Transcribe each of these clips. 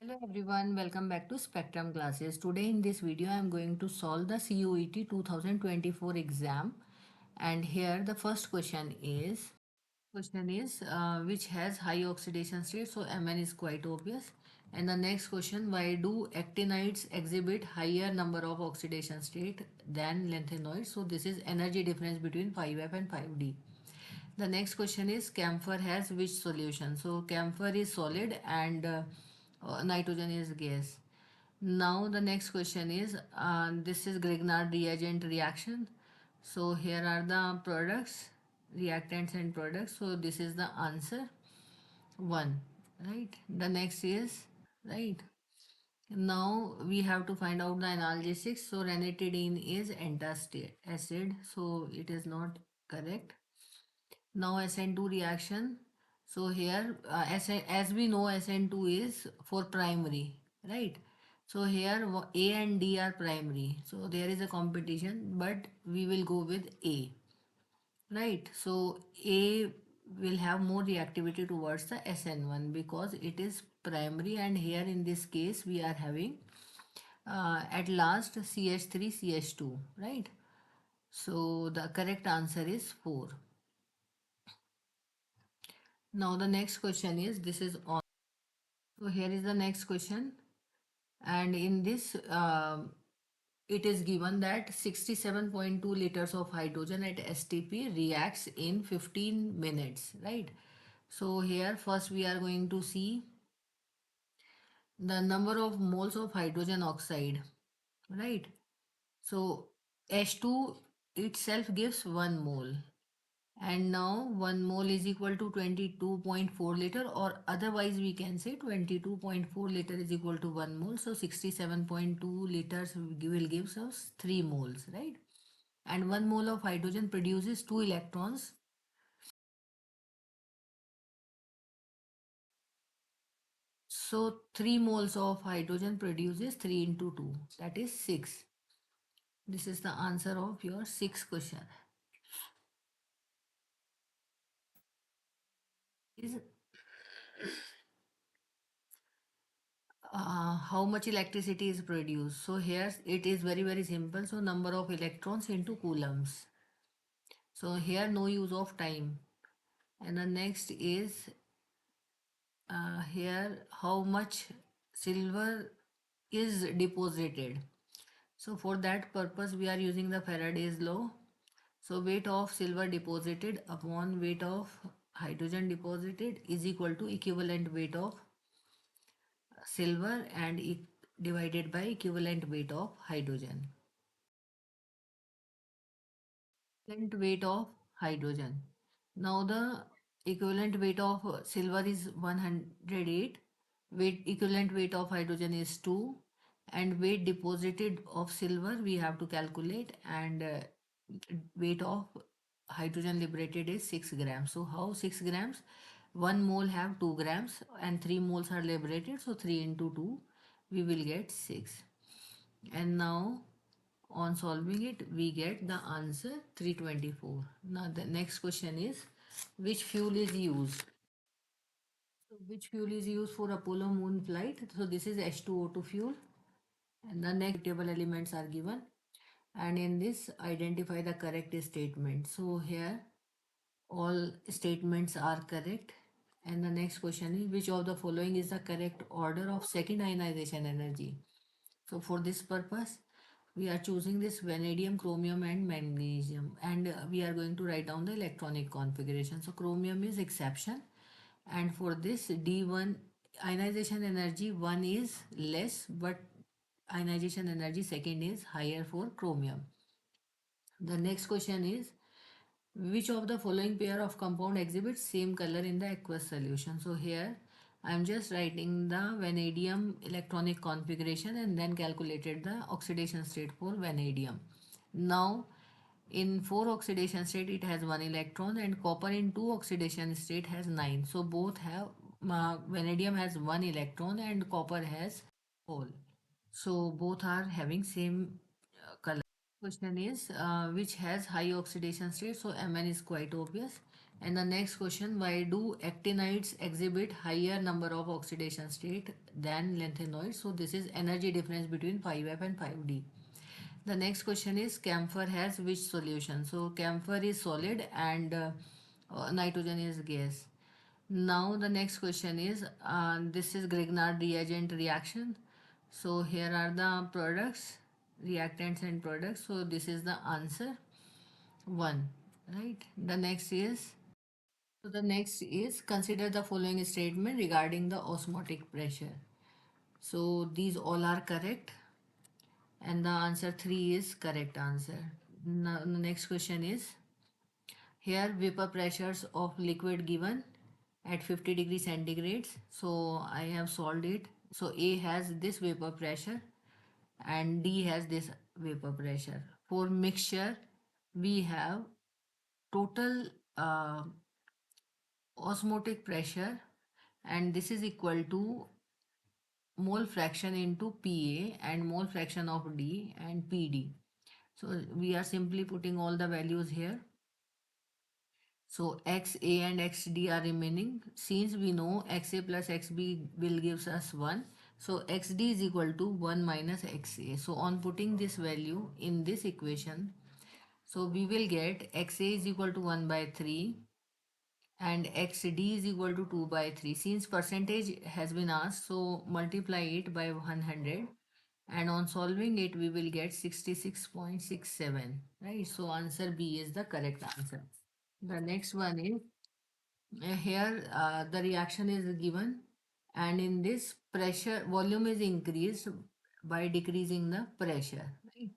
Hello everyone, welcome back to Spectrum classes. Today in this video I am going to solve the CUET 2024 exam, and here the first question is which has high oxidation state, so Mn is quite obvious. And the next question, why do actinides exhibit higher number of oxidation state than lanthanoids? So this is energy difference between 5F and 5D. The next question is camphor has which solution? So camphor is solid and nitrogen is gas. Now the next question is this is Grignard reagent reaction. So here are the products, reactants and products. So this is the answer one, right? The next is right. Now we have to find out the analgesics. So ranitidine is antacid acid, so it is not correct. Now SN2 reaction. So here as we know SN2 is for primary, right? So here A and D are primary. So there is a competition, but we will go with A, right? So A will have more reactivity towards the SN1 because it is primary, and here in this case we are having at last CH3 CH2, right? So the correct answer is 4. Now the next question is this is on. So here is the next question, and in this it is given that 67.2 liters of hydrogen at STP reacts in 15 minutes, right? So here first we are going to see the number of moles of hydrogen oxide, right? So H2 itself gives 1 mole, and now 1 mole is equal to 22.4 liter, or otherwise we can say 22.4 liter is equal to 1 mole. So 67.2 liters will give us 3 moles, right? And 1 mole of hydrogen produces 2 electrons. So 3 moles of hydrogen produces 3 into 2, that is 6. This is the answer of your sixth question. Is how much electricity is produced? So here it is very simple. So number of electrons into coulombs. So here no use of time. And the next is here how much silver is deposited. So for that purpose we are using the Faraday's law. So weight of silver deposited upon weight of hydrogen deposited is equal to equivalent weight of silver and divided by equivalent weight of hydrogen. Equivalent weight of hydrogen. Now the equivalent weight of silver is 108, weight equivalent weight of hydrogen is 2, and weight deposited of silver we have to calculate, and weight of hydrogen liberated is 6 grams. So how 6 grams? 1 mole have 2 grams and 3 moles are liberated, so 3 into 2 we will get 6. And now on solving it we get the answer 324. Now the next question is which fuel is used? So which fuel is used for Apollo moon flight? So this is H2O2 fuel, and the next table elements are given, and in this identify the correct statement. So here all statements are correct, and the next question is which of the following is the correct order of second ionization energy? So for this purpose we are choosing this vanadium, chromium and magnesium, and we are going to write down the electronic configuration. So chromium is exception, and for this D1 ionization energy 1 is less, but ionization energy second is higher for chromium. The next question is which of the following pair of compound exhibits same color in the aqueous solution? So here I am just writing the vanadium electronic configuration and then calculated the oxidation state for vanadium. Now in 4 oxidation state it has 1 electron, and copper in 2 oxidation state has 9. So both have vanadium has 1 electron and copper has whole. So both are having same color. Question is which has high oxidation state? So Mn is quite obvious. And the next question, why do actinides exhibit higher number of oxidation state than lanthanoids? So this is energy difference between 5F and 5D. The next question is camphor has which solution? So camphor is solid and nitrogen is gas. Now the next question is this is Grignard reagent reaction. So here are the products, reactants and products. So this is the answer one, right? The next is consider the following statement regarding the osmotic pressure. So these all are correct, and the answer 3 is correct answer. Now, the next question is here vapor pressures of liquid given at 50 degrees centigrades. So I have solved it. So A has this vapor pressure and D has this vapor pressure. For mixture, we have total osmotic pressure, and this is equal to mole fraction into Pa and mole fraction of D and Pd. So we are simply putting all the values here. So XA and XD are remaining. Since we know XA plus XB will gives us 1. So XD is equal to 1 minus XA. So on putting this value in this equation, so we will get XA is equal to 1 by 3 and XD is equal to 2 by 3. Since percentage has been asked, so multiply it by 100 and on solving it we will get 66.67, right? So answer B is the correct answer. The next one is here the reaction is given and in this pressure volume is increased by decreasing the pressure, right?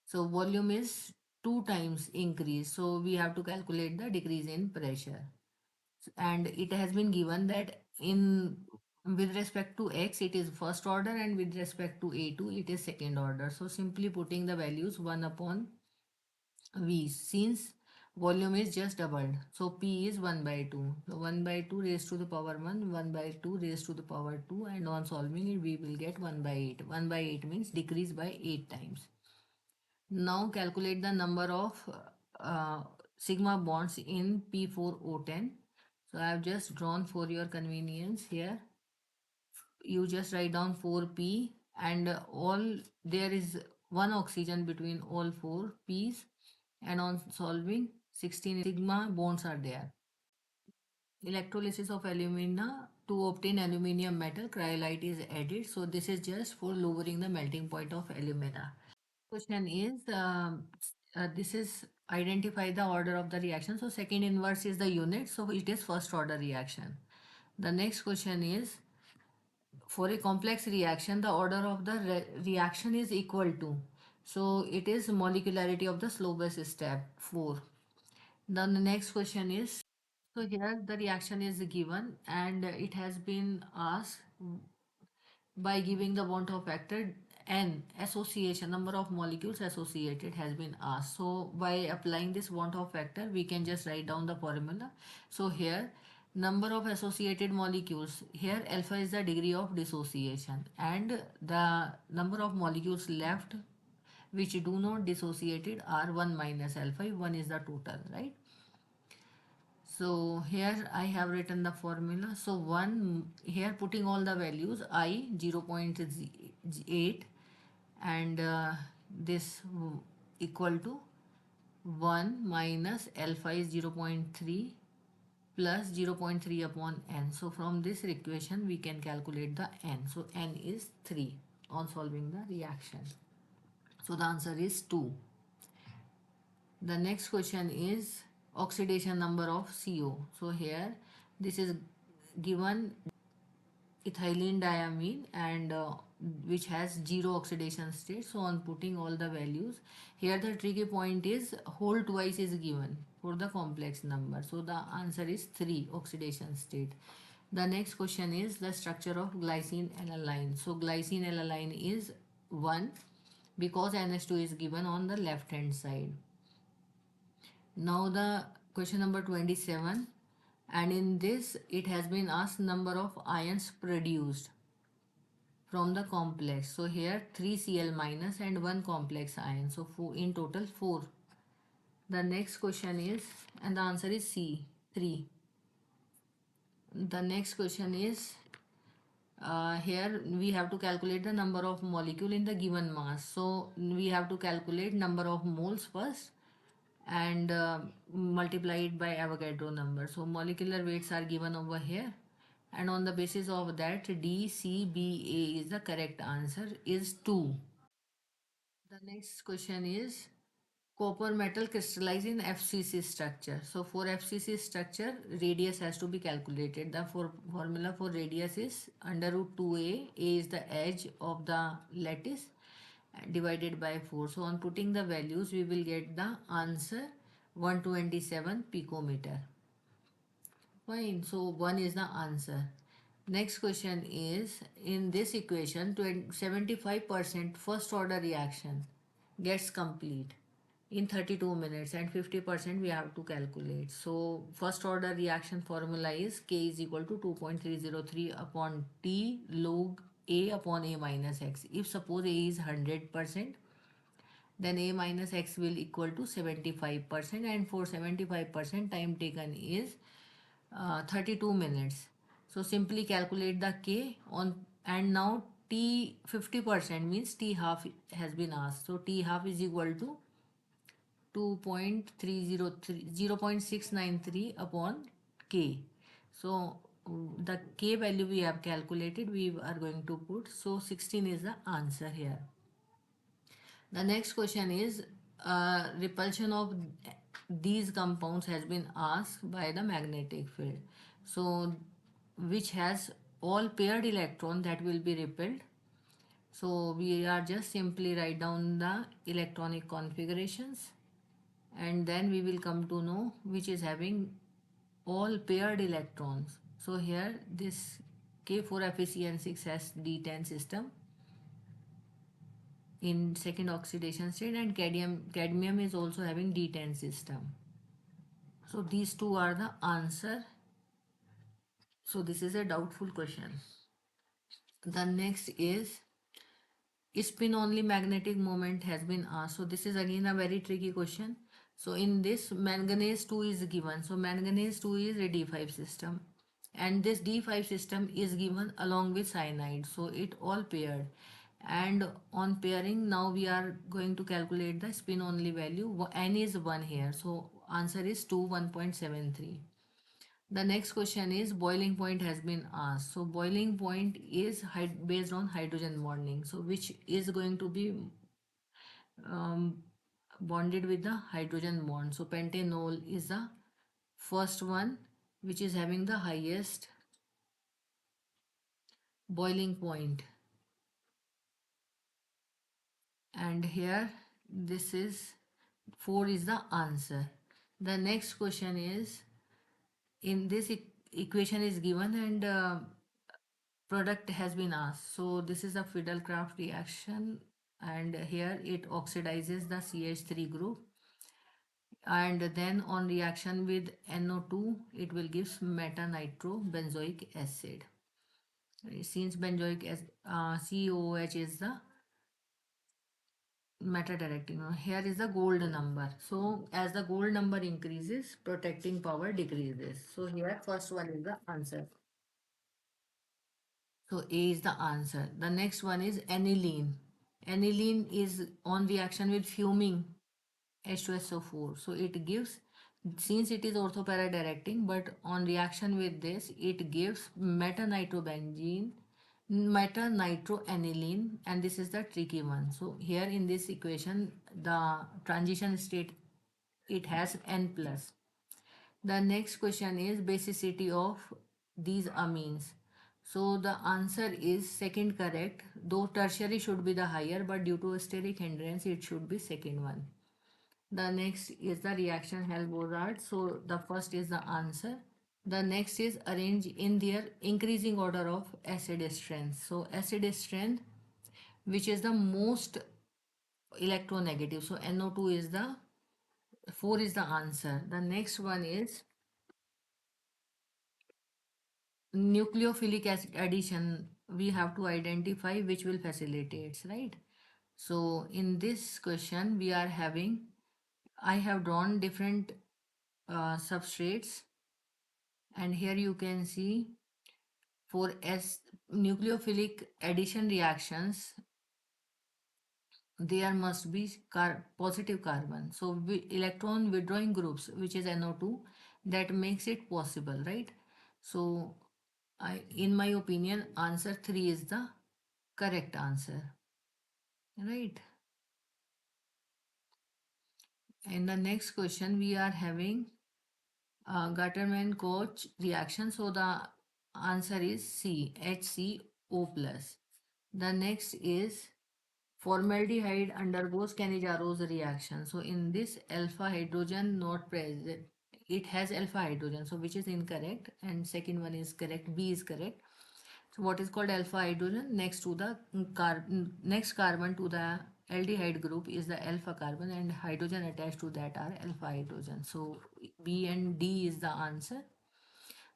So volume is 2 times increase, so we have to calculate the decrease in pressure, and it has been given that in with respect to x it is first order and with respect to a2 it is second order. So simply putting the values 1 upon v, since volume is just doubled, so p is 1 by 2, so 1 by 2 raised to the power 1, 1 by 2 raised to the power 2, and on solving it we will get 1 by 8. 1 by 8 means decrease by 8 times. Now calculate the number of sigma bonds in P4O10. So I have just drawn for your convenience here. You just write down 4P and all there is one oxygen between all 4P's, and on solving 16 sigma bonds are there. Electrolysis of alumina to obtain aluminium metal, cryolite is added. So this is just for lowering the melting point of alumina. Question is this is identify the order of the reaction. So second inverse is the unit, so it is first order reaction. The next question is for a complex reaction the order of the reaction is equal to, so it is molecularity of the slowest step 4. Then the next question is, so here the reaction is given and it has been asked by giving the Van't Hoff factor n association number of molecules associated has been asked. So by applying this Van't Hoff factor we can just write down the formula. So here number of associated molecules, here alpha is the degree of dissociation and the number of molecules left which do not dissociated are 1 minus alpha, 1 is the total, right? So here I have written the formula. So 1 here putting all the values I 0.8 and this equal to 1 minus alpha is 0.3 plus 0.3 upon n. So from this equation we can calculate the n. So n is 3 on solving the reaction. So the answer is 2. The next question is oxidation number of CO. So here this is given ethylene diamine and which has 0 oxidation state. So on putting all the values here the tricky point is whole twice is given for the complex number. So the answer is 3 oxidation state. The next question is the structure of glycine aniline. So glycine aniline is 1 because NH2 is given on the left hand side. Now the question number 27, and in this it has been asked number of ions produced from the complex. So here 3 Cl minus and 1 complex ion. So in total 4. The next question is, and the answer is C. 3. The next question is, here we have to calculate the number of molecule in the given mass. So we have to calculate number of moles first and multiply it by Avogadro number. So molecular weights are given over here, and on the basis of that DCBA is the correct answer is 2. The next question is, copper metal crystallize in FCC structure. So for FCC structure, radius has to be calculated. The formula for radius is under root 2a. A is the edge of the lattice divided by 4. So on putting the values, we will get the answer 127 picometer. Fine. So 1 is the answer. Next question is, in this equation 75% first order reaction gets complete in 32 minutes and 50% we have to calculate. So first order reaction formula is K is equal to 2.303 upon T log A upon A minus X. If suppose A is 100%, then A minus X will equal to 75%, and for 75% time taken is 32 minutes. So simply calculate the K on, and now T 50% means T half has been asked. So T half is equal to 2.303 0.693 upon K. So the K value we have calculated, we are going to put. So 16 is the answer here. The next question is, repulsion of these compounds has been asked by the magnetic field. So which has all paired electron that will be repelled. So we are just simply write down the electronic configurations, and then we will come to know which is having all paired electrons. So here this K4FeCN6 has D10 system in second oxidation state, and cadmium is also having D10 system. So these two are the answer. So this is a doubtful question. The next is, spin only magnetic moment has been asked. So this is again a very tricky question. So in this, manganese 2 is given. So manganese 2 is a D5 system, and this D5 system is given along with cyanide. So it all paired, and on pairing now we are going to calculate the spin only value. N is 1 here. So answer is 2, 1.73. The next question is, boiling point has been asked. So boiling point is based on hydrogen bonding. So which is going to be um, bonded with the hydrogen bond. So pentanol is the first one which is having the highest boiling point. And here this is 4 is the answer. The next question is, in this equation is given, and product has been asked. So this is a Fidelcraft reaction, and here it oxidizes the CH3 group, and then on reaction with NO2 it will give meta-nitrobenzoic acid. Since benzoic acid, COOH is the meta directing, here is the gold number. So as the gold number increases, protecting power decreases. So here first one is the answer. So A is the answer. The next one is aniline. Aniline is on reaction with fuming H2SO4. So it gives, since it is orthopara directing, but on reaction with this, it gives meta-nitrobenzene, meta-nitroaniline, and this is the tricky one. So here in this equation, the transition state, it has N plus. The next question is basicity of these amines. So the answer is second correct, though tertiary should be the higher, but due to a steric hindrance, it should be second one. The next is the reaction Hell-Bossard. So the first is the answer. The next is arrange in their increasing order of acid strength. So acid strength, which is the most electronegative. So NO2 is the 4 is the answer. The next one is nucleophilic acid addition. We have to identify which will facilitate, right? So in this question we are having, I have drawn different substrates And here you can see for S nucleophilic addition reactions, there must be positive carbon. So electron withdrawing groups, which is NO2, that makes it possible, right? So in my opinion, answer 3 is the correct answer, right? And the next question we are having Gatterman Koch reaction. So the answer is C, HCO plus. The next is formaldehyde undergoes Cannizaro's reaction. So in this alpha hydrogen not present, it has alpha hydrogen. So which is incorrect, and second one is correct. B is correct. So what is called alpha hydrogen? Next to the next carbon to the aldehyde group is the alpha carbon, and hydrogen attached to that are alpha hydrogen. So B and D is the answer.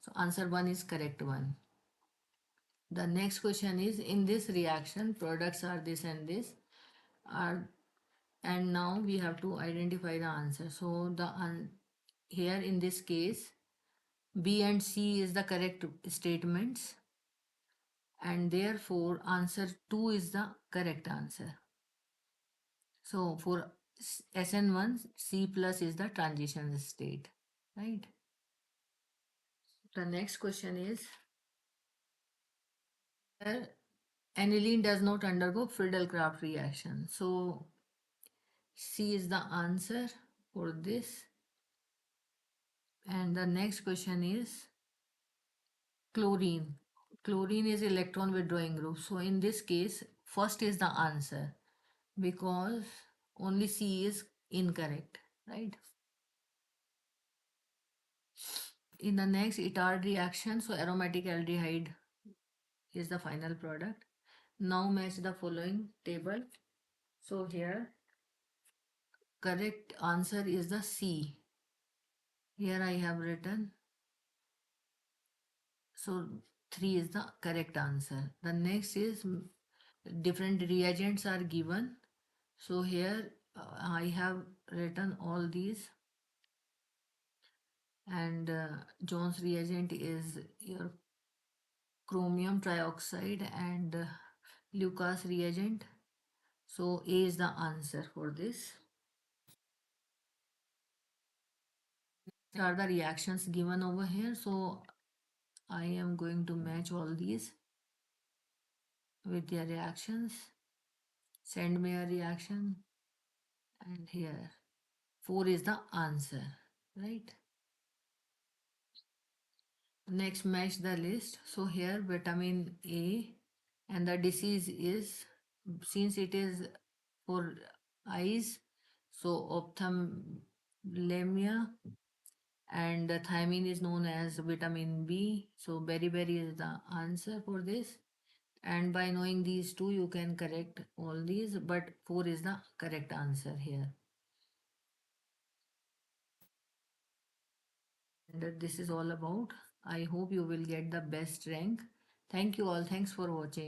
So answer one is correct one. The next question is, in this reaction products are this and this are, and now we have to identify the answer. So here in this case B and C is the correct statements, and therefore answer 2 is the correct answer. So for SN1, C plus is the transition state, right? The next question is, aniline does not undergo Friedel-Crafts reaction. So C is the answer for this. And the next question is chlorine. Chlorine is electron withdrawing group. So in this case, first is the answer because only C is incorrect, right? In the next Itard reaction, so aromatic aldehyde is the final product. Now match the following table. So here correct answer is the C. Here I have written. So 3 is the correct answer. The next is different reagents are given. So here I have written all these, and Jones reagent is your chromium trioxide, and Lucas reagent. So A is the answer for this. These are the reactions given over here. So I am going to match all these with their reactions. Send me a reaction, and here 4 is the answer, right? Next, match the list. So here vitamin A, and the disease is, since it is for eyes, so ophthalmia, and thiamine is known as vitamin B. So beriberi is the answer for this. And by knowing these two, you can correct all these, but 4 is the correct answer here. And this is all about. I hope you will get the best rank. Thank you all. Thanks for watching.